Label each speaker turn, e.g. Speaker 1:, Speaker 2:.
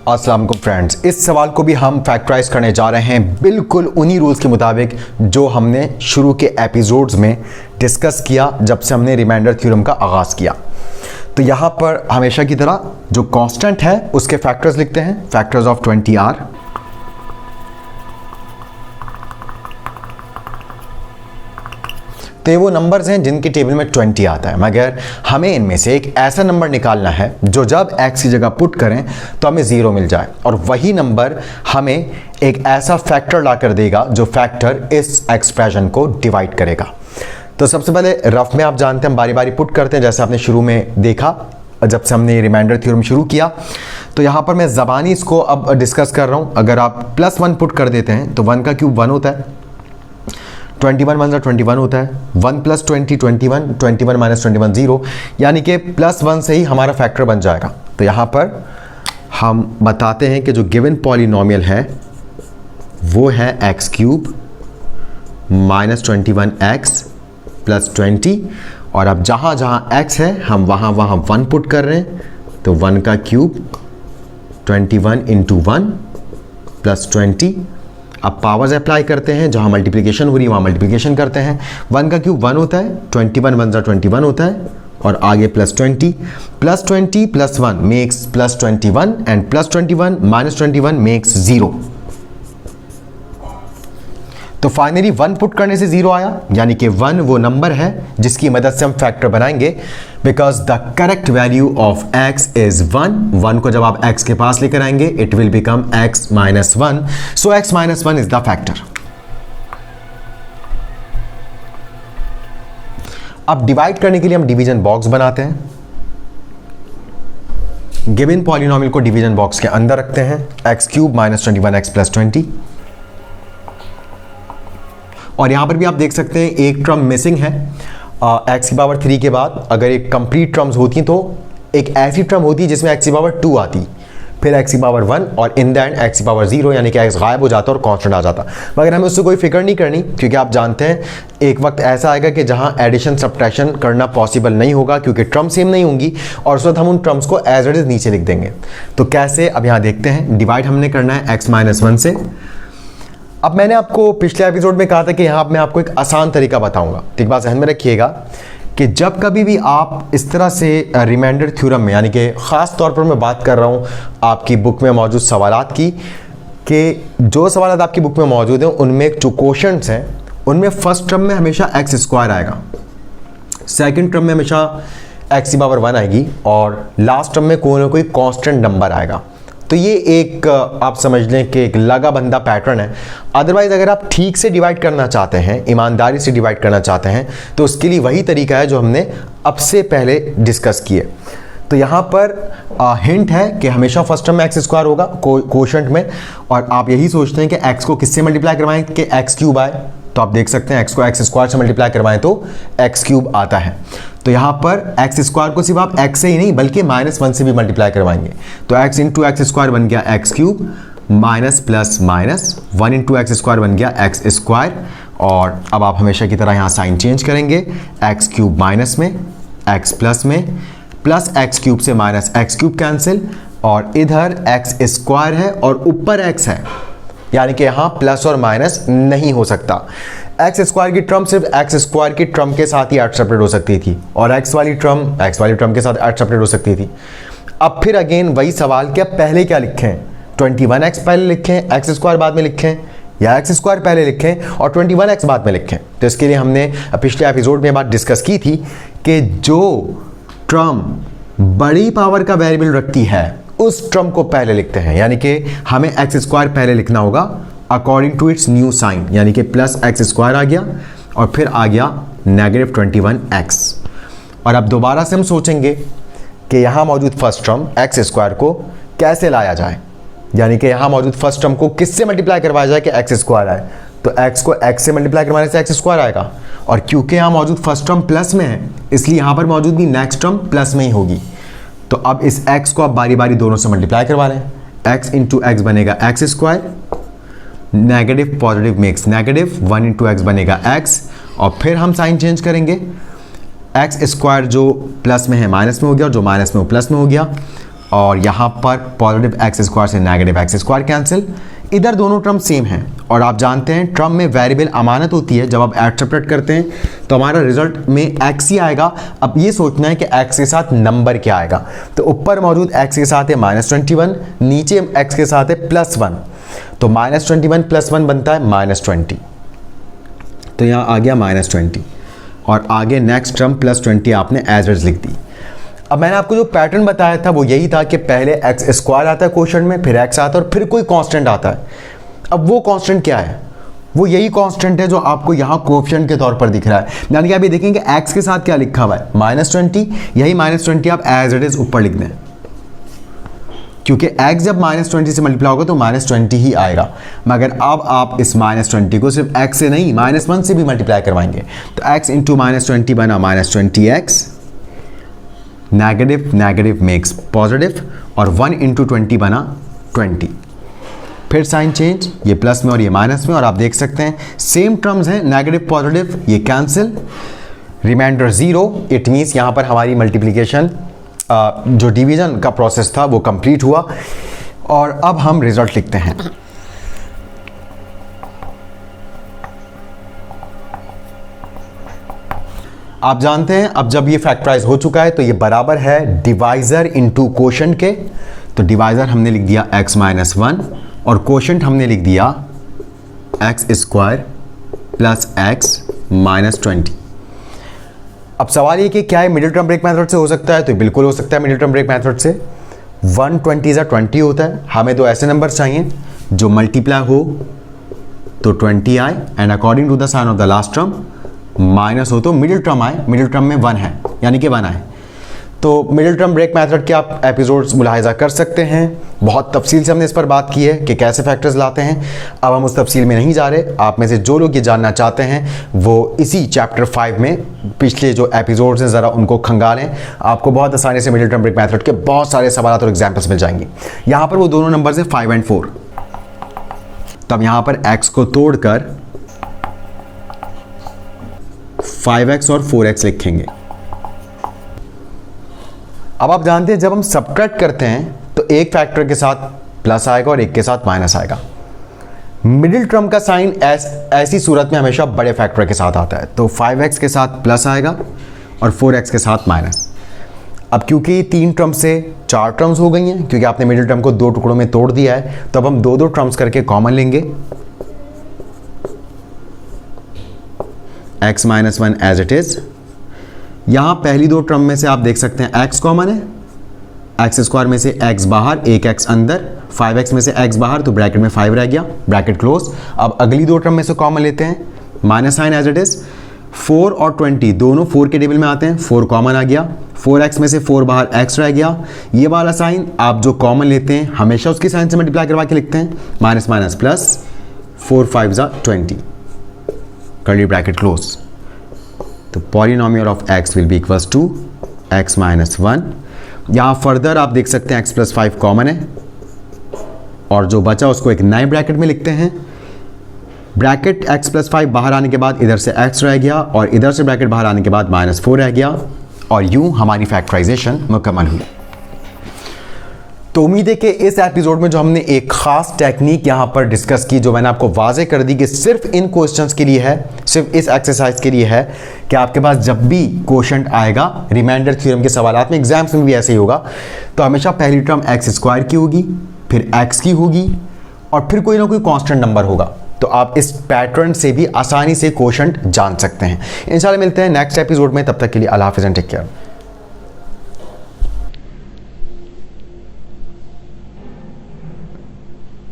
Speaker 1: अस्सलाम वालेकुम फ्रेंड्स, इस सवाल को भी हम फैक्टराइज करने जा रहे हैं बिल्कुल उन्हीं रूल्स के मुताबिक जो हमने शुरू के एपिसोड्स में डिस्कस किया जब से हमने रिमाइंडर थ्योरम का आगाज़ किया। तो यहाँ पर हमेशा की तरह जो कांस्टेंट है उसके फैक्टर्स लिखते हैं, फैक्टर्स ऑफ 20R। तो ये वो नंबर्स हैं जिनकी टेबल में 20 आता है, मगर हमें इनमें से एक ऐसा नंबर निकालना है जो जब x की जगह पुट करें तो हमें 0 मिल जाए, और वही नंबर हमें एक ऐसा फैक्टर ला कर देगा जो फैक्टर इस एक्सप्रेशन को डिवाइड करेगा। तो सबसे पहले रफ में आप जानते हैं हम बारी बारी पुट करते हैं, जैसे आपने शुरू में देखा जब से हमने रिमाइंडर थ्योरम शुरू किया। तो यहाँ पर मैं ज़बानी इसको अब डिस्कस कर रहा हूँ। अगर आप +1 पुट कर देते हैं तो 1 का क्यूब 1 होता है, 21 1 21 होता है, 1 + 20 21, 21 - 21 0, यानी कि +1 से ही हमारा फैक्टर बन जाएगा। तो यहाँ पर हम बताते हैं कि जो गिवन पॉलिनोमियल है वो है x³ - 21x + 20, और अब जहाँ जहाँ x है हम वहाँ 1 पुट कर रहे हैं। तो 1 का क्यूब 21 × 1 + 20। अब पावर्स अप्लाई करते हैं, जहाँ मल्टीप्लिकेशन हो रही है वहाँ मल्टीप्लिकेशन करते हैं। 1 का क्यूब 1 होता है, 21 1 21 होता है, और आगे +20 +20 + 1 मेक्स +21, एंड +21 - 21 मेक्स 0। तो फाइनली 1 पुट करने से 0 आया, यानी कि 1 वो नंबर है जिसकी मदद से हम फैक्टर बनाएंगे, because the correct value of x is 1। 1 को जब आप x के पास लेकर आएंगे it will become x - 1, so x - 1 is the factor. अब डिवाइड करने के लिए हम डिवीजन बॉक्स बनाते हैं। गिवन पॉलिनोमियल को डिवीजन बॉक्स के अंदर रखते हैं, x³ - 21x + 20, और यहां पर भी आप देख सकते हैं एक टर्म मिसिंग है। x³ के बाद अगर एक कंप्लीट टर्म्स होती तो एक ऐसी टर्म होती जिसमें x² आती, फिर x⁴ और इन द एंड x⁴, यानी कि x गायब हो जाता और कांस्टेंट आ जाता। मगर हमें उससे कोई फिक्र नहीं करनी, क्योंकि आप जानते हैं एक वक्त ऐसा आएगा कि जहां एडिशन सब्ट्रैक्शन करना पॉसिबल नहीं होगा, क्योंकि टर्म सेम नहीं होंगी, और उस वक्त हम उन टर्म्स को एज इट इज नीचे लिख देंगे। तो कैसे, अब यहाँ देखते हैं। डिवाइड हमने करना है x - 1 से। अब मैंने आपको पिछले एपिसोड में कहा था कि यहाँ मैं आपको एक आसान तरीका बताऊंगा। तो एक बात ध्यान में रखिएगा कि जब कभी भी आप इस तरह से रिमाइंडर थ्योरम में, यानी कि ख़ास तौर पर मैं बात कर रहा हूँ आपकी बुक में मौजूद सवालात की, कि जो सवालात आपकी बुक में मौजूद हैं उनमें जो क्वोशंट्स हैं उनमें फर्स्ट टर्म में हमेशा x² आएगा, सेकेंड टर्म में हमेशा x⁴ आएगी, और लास्ट टर्म में कोई ना कोई कॉन्स्टेंट नंबर आएगा। तो ये एक आप समझ लें कि एक लगा बंदा पैटर्न है। अदरवाइज अगर आप ठीक से डिवाइड करना चाहते हैं, ईमानदारी से डिवाइड करना चाहते हैं, तो उसके लिए वही तरीका है जो हमने अब से पहले डिस्कस किए। तो यहाँ पर हिंट है कि हमेशा फर्स्ट टर्म में x² होगा कोशेंट में, और आप यही सोचते हैं कि x को किससे मल्टीप्लाई करवाएं कि x³ आए। तो आप देख सकते हैं x को x² से मल्टीप्लाई करवाएं तो x³ आता है। तो यहाँ पर x² को सिर्फ आप x से ही नहीं बल्कि -1 से भी मल्टीप्लाई करवाएंगे। तो x × x² बन गया x³ minus plus minus 1 × x² बन गया x², और अब आप हमेशा की तरह यहाँ साइन चेंज करेंगे, x³ माइनस में x प्लस में, प्लस x³ से माइनस x³ कैंसिल, और इधर x² है और ऊपर x है, यानी कि यहाँ प्लस और माइनस नहीं हो सकता। x² की टर्म सिर्फ x² की टर्म के साथ ही ऐड सेपरेट हो सकती थी, और x वाली टर्म के साथ ऐड सेपरेट हो सकती थी। अब फिर अगेन वही सवाल कि अब पहले क्या लिखें, 21x पहले लिखें, x² बाद में लिखें, या x² पहले लिखें और 21x बाद में लिखें। तो इसके लिए हमने पिछले एपिसोड में बात डिस्कस की थी कि जो टर्म बड़ी पावर का वेरिएबल रखती है उस टर्म को पहले लिखते हैं, यानी कि हमें x² पहले लिखना होगा according to its new sign, यानी कि प्लस x² आ गया और फिर आ गया -21x। और अब दोबारा से हम सोचेंगे कि यहाँ मौजूद फर्स्ट टर्म x² को कैसे लाया जाए, यानी कि यहाँ मौजूद फर्स्ट टर्म को किससे मल्टीप्लाई करवाया जाए कि x² आए। तो x को x से मल्टीप्लाई करवाने से x² आएगा, और क्योंकि यहाँ मौजूद फर्स्ट टर्म प्लस में है इसलिए यहाँ पर मौजूद भी नेक्स्ट टर्म प्लस में ही होगी। तो अब इस x को आप बारी बारी दोनों से मल्टीप्लाई करवा लें, x × x बनेगा x², negative positive makes negative, 1 × x बनेगा x, और फिर हम साइन चेंज करेंगे, x² जो प्लस में है माइनस में हो गया और जो माइनस में वो प्लस में हो गया, और यहाँ पर पॉजिटिव एक्स स्क्वायर से नेगेटिव एक्स स्क्वायर कैंसिल, इधर दोनों टर्म सेम हैं। और आप जानते हैं टर्म में वेरिएबल अमानत होती है, जब आप ऐड सब्ट्रैक्ट करते हैं तो हमारा रिजल्ट में एक्स ही आएगा। अब ये सोचना है कि एक्स के साथ नंबर क्या आएगा, तो ऊपर मौजूद एक्स के साथ है -21, नीचे एक्स के साथ है +1, तो -21 + 1 बनता है -20, तो यहाँ आ गया -20 और आगे नेक्स्ट टर्म +20 आपने एज इट लिख दी। अब मैंने आपको जो पैटर्न बताया था वो यही था कि पहले एक्स स्क्वायर आता है क्वोशंट में, फिर एक्स आता है और फिर कोई कांस्टेंट आता है। अब वो कांस्टेंट क्या है? वो यही कांस्टेंट है जो आपको यहाँ कोएफिशिएंट के तौर पर दिख रहा है। यानी कि आप ये देखेंगे एक्स के साथ क्या लिखा हुआ है -20, यही -20 आप एज इट इज ऊपर लिख दें, क्योंकि x जब -20 से मल्टीप्लाई होगा तो -20 ही आएगा। मगर अब आप इस -20 को सिर्फ x से नहीं -1 से भी मल्टीप्लाई करवाएंगे, तो x इंटू -20 बना -20x, negative negative makes positive, और 1 इंटू 20 बना 20। फिर साइन चेंज, ये प्लस में और ये माइनस में, और आप देख सकते हैं सेम टर्म्स हैं, नेगेटिव पॉजिटिव, ये कैंसिल, रिमाइंडर 0। इट मीन्स यहाँ पर हमारी मल्टीप्लिकेशन जो डिवीजन का प्रोसेस था वो कंप्लीट हुआ। और अब हम रिजल्ट लिखते हैं। आप जानते हैं अब जब ये फैक्टराइज हो चुका है तो ये बराबर है डिवाइजर इनटू कोशेंट के, तो डिवाइजर हमने लिख दिया x - 1 और कोशेंट हमने लिख दिया x स्क्वायर प्लस x -20। अब सवाल ये कि क्या है मिडिल टर्म ब्रेक मेथड से हो सकता है, तो बिल्कुल हो सकता है मिडिल टर्म ब्रेक मेथड से। 120 होता है, हमें तो ऐसे नंबर चाहिए जो मल्टीप्लाई हो तो 20 आए, and according to the sign of the last term minus हो तो मिडिल टर्म आए, मिडिल टर्म में 1 है यानी कि 1 आए। तो मिडिल टर्म ब्रेक मेथड के आप एपिसोड्स मुलाहिजा कर सकते हैं, बहुत तफसील से हमने इस पर बात की है कि कैसे फैक्टर्स लाते हैं। अब हम उस तफसील में नहीं जा रहे, आप में से जो लोग ये जानना चाहते हैं वो इसी चैप्टर 5 में पिछले जो एपिसोड्स हैं ज़रा उनको खंगालें, आपको बहुत आसानी से मिडिल टर्म ब्रेक मेथड के बहुत सारे सवाल और एग्जाम्पल्स मिल जाएंगे। यहाँ पर वो दोनों नंबर हैं 5 और 4, तब यहाँ पर x को तोड़कर 5x और 4x लिखेंगे। अब आप जानते हैं जब हम सब्ट्रैक्ट करते हैं तो एक फैक्टर के साथ प्लस आएगा और एक के साथ माइनस आएगा। मिडिल टर्म का साइन ऐसी सूरत में हमेशा बड़े फैक्टर के साथ आता है, तो 5x के साथ प्लस आएगा और 4x के साथ माइनस। अब क्योंकि 3 टर्म से 4 टर्म्स हो गई हैं, क्योंकि आपने मिडिल टर्म को 2 टुकड़ों में तोड़ दिया है, तो अब हम 2 टर्म्स करके कॉमन लेंगे। x - 1 as it is. यहां पहली 2 टर्म में से आप देख सकते हैं x कॉमन है, एक्स स्क्वायर में से x बाहर, एक x अंदर, 5x में से x बाहर, तो ब्रैकेट में 5 रह गया, ब्रैकेट क्लोज। अब अगली 2 टर्म में से कॉमन लेते हैं, minus sign as it is. 4 और 20 दोनों 4 के टेबल में आते हैं, 4 कॉमन आ गया, 4x में से 4 बाहर, x रह गया। ये वाला साइन आप जो कॉमन लेते हैं हमेशा उसकी साइन से मल्टीप्लाई करवा के लिखते हैं, minus minus plus, 4 5 20, curly bracket close. तो polynomial of x will be equals to x - 1। यहाँ फर्दर आप देख सकते हैं x + 5 कॉमन है, और जो बचा उसको एक नए ब्रैकेट में लिखते हैं। ब्रैकेट x + 5 बाहर आने के बाद इधर से x रह गया, और इधर से ब्रैकेट बाहर आने के बाद -4 रह गया, और यूं हमारी फैक्टराइजेशन मुकम्मल हुई। तो उम्मीद है कि इस एपिसोड में जो हमने एक ख़ास टेक्निक यहाँ पर डिस्कस की, जो मैंने आपको वाजे कर दी कि सिर्फ इन क्वेश्चंस के लिए है, सिर्फ इस एक्सरसाइज के लिए है कि आपके पास जब भी क्वोशंट आएगा रिमाइंडर थ्योरम के सवालात में, एग्जाम्स में भी ऐसे ही होगा, तो हमेशा पहली टर्म x² की होगी, फिर x की होगी, और फिर कोई ना कोई कांस्टेंट नंबर होगा। तो आप इस पैटर्न से भी आसानी से क्वोशंट जान सकते हैं। इंशाल्लाह मिलते हैं नेक्स्ट एपिसोड में, तब तक के लिए अल्लाह हाफ़िज़ एंड टेक केयर।